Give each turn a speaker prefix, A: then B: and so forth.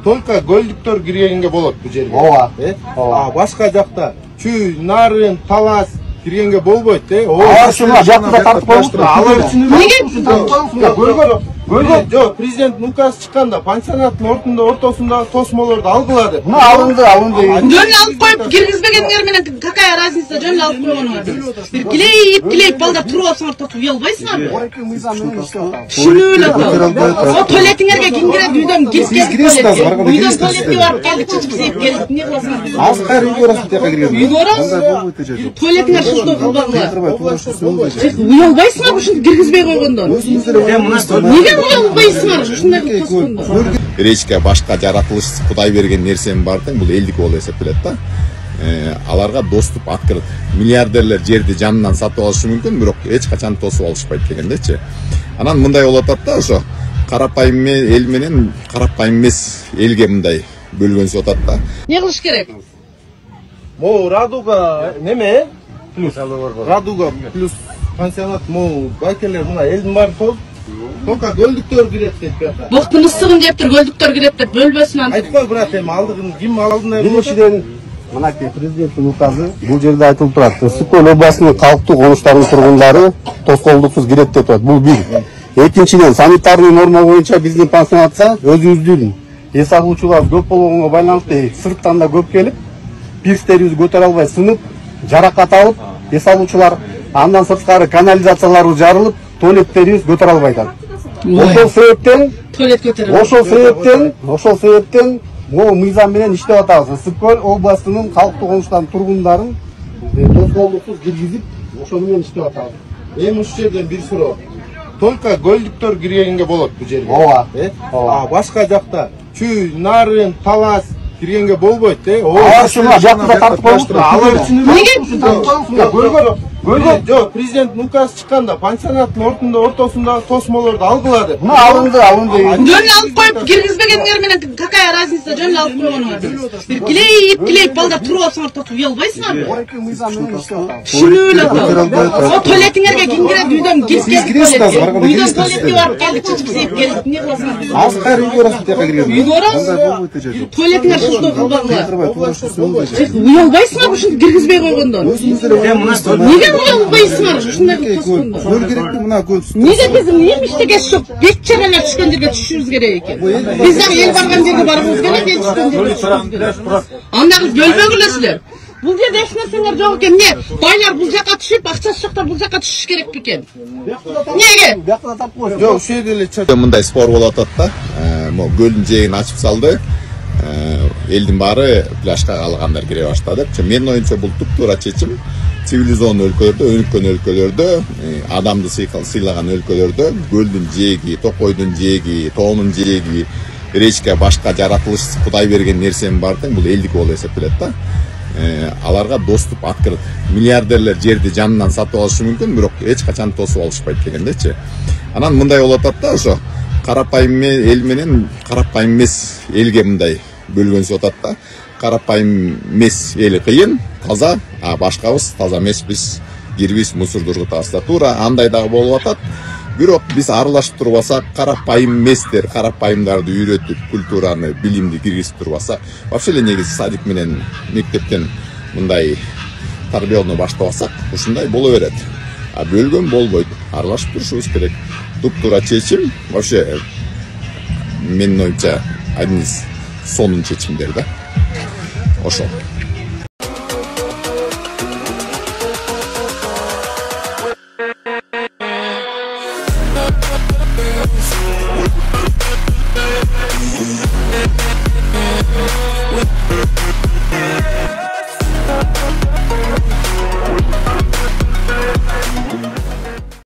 A: только голдуктор киргенге болот бул жерге.
B: Ооба.
A: А башка жакта чүй, нарын, талас киргенге болбойт,
B: Алар шуна жакта тартып коюштур.
A: Алар үчүн
B: Неге?
A: Жок, президент указ чыкканда пансионаттын ортосундагы тосмолорду алгылады.
B: Мына алынды.
C: Жөн алып коюп киргизбегендер менен какая разница, жөн алып койгонуңар. Бир клейип балдар туруп алсаңар тосуп уялбайсыңарбы?
B: Орайкы мыйзам менен иштеп атабыз.
C: Түшүнүп эле. О туалетиңерге ким кирет? Үйдөн кирип келип. Үйдөн туалетке барып келдик, чычып сейип келдик. Эмне кыласыңар?
B: Азыр кайра үйгө барасыз тияка кирген.
C: Үйгө барасыз? Туалетиңер шылтоо кылбаңдар. Уялбайсыңарбы ушинтип киргизбей койгондон? Неге уялбайсыңар ушундай кылып тоскондон?
D: Речка башка жаратылыш Кудай берген нерсенин баардыгын бул элдик болуп эсептелет да. Аларга доступ открыт. Миллиардерлер жерди жанынан сатып алышы мүмкүн, бирок эч качан тосуп алышпайт дегендечи. Анан мындай болуп атат да, ошо карапайым эл менен карапайым эмес элге мындай бөлгөнсүп атат да.
C: Не кылыш керек?
A: Могу Радуга неме? Плюс. Радуга плюс пансионат могу байкерлер мына элдин баарын толуп только голдуктор кирет деп жатат.
C: Буктун ысыгын жептир, голдуктор кирет деп бөлбөсүн аны.
A: Айтпай брат, эми алдыгын ким алдында
B: Биринчиден мынакей президенттин указы бул жерде айтылып турат. Ысык-Көл областынын калктуу конуштарынын тургундары тоскоолдуксуз кирет деп турат. Бул бир. Экинчиден санитарный норма боюнча биздин пансионатка өзүбүздүн эс алуучулар көп болгонго байланыштуу сырттан да көп келип, пирстерибизди көтөрө албай сынып, жаракат алып, эс алуучулар андан сырткары канализациялары жарылып, туалеттерибиз көтөрө албай атат. Ошол себептен
C: Туалет көтөрө.
B: Ошол себептен могу мыйзам менен иштеп атабыз. Ысык-Көл областынын калктуу конуштарынын тургундарын тоскоолдуксуз киргизип, ошол менен иштеп атабыз.
A: Эми ушул жерден бир суроо. Только голдуктор киргенге болот бул жерге.
B: Ооба.
A: А башка жакта чүй, нарын, талас киргенге болбойт,
B: Алар шуна жакта тартып коюштур.
A: Алар үчүн
B: Неге?
A: Жок, президент указ чыкканда пансионаттын ортосундагы тосмолорду алгылады.
B: Мына алынды.
C: Жөн алып коюп киргизбегендер менен какая разница, жөн алып койгонуңар. Бир клейип балдар туруп алсаңар тосуп уялбайсыңарбы?
B: Орайкы мыйзам менен иштеп атабыз.
C: Түшүнүп эле. О туалетиңерге ким кирет? Үйдөн кирип келип. Үйдөн туалетке барып келдик, чычып сейип келдик. Эмне кыласыңар?
B: Азыр кайра үйгө барасыз тияка кирген.
C: Үйгө барасыз? Туалетиңер шылтоо кылбаңдар. Уялбайсыңарбы ушинтип киргизбей койгондон? Неге уялбайсыңар ушундай кылып тоскондон?
B: Көл керекти мына көл.
C: Неге биздин эчтекеси жок? Бетчерелер түшкөн жерге түшүшүбүз керек экен. Биз дагы эл барган жерге барабыз керек, эл түшкөн жерге түшүшүбүз керек. Анда кыз бөлбөгүлөсүлөр. Бул жерде эч нерсеңер жок экен. Эмне? Байлар бул жака түшүп, акчасы жоктор бул жака түшүш керек бекен. Неге?
B: Бияктан тап коюш.
A: Жок, ушул жерде эле
D: Мындай спор болуп атат да. Могу көлдүн жээгин ачып салды. Элдин баары пляжга калгандар кире баштады. Менин оюмча бул туптуура чечим. Цивилизованный өлкөлөрдө, өнүккөн өлкөлөрдө, адамды сыйлаган өлкөлөрдө көлдүн жээги, токойдун жээги, тоонун жээги, речка башка жаратылыш Кудай берген нерсенин баардыгын бул элдик болуп эсептелет да. Аларга доступ открыт. Миллиардерлер жерди жанынан сатып алышы мүмкүн, бирок эч качан тосуп алышпайт дегендечи. Анан мындай болуп атат да, ошо карапайым эл менен карапайым эмес элге мындай бөлгөнсүп атат да. Карапайым эмес эли кыйын, таза, а башкабыз таза эмеспиз, кирбиз мусордорго тастап туура андай дагы болуп атат. Бирок биз аралашып турбасак, карапайым эместер, карапайымдарды үйрөтүп, культураны, билимди киргизип турбаса, вообще эле негизи садик менен мектептен мындай тарбияны баштабасак, ушундай боло берет. А бөлгөн болбойт, аралашып турушубуз керек. Туптуура чечим, вообще менин оюмча один из сонун чечимдер да. Ошол.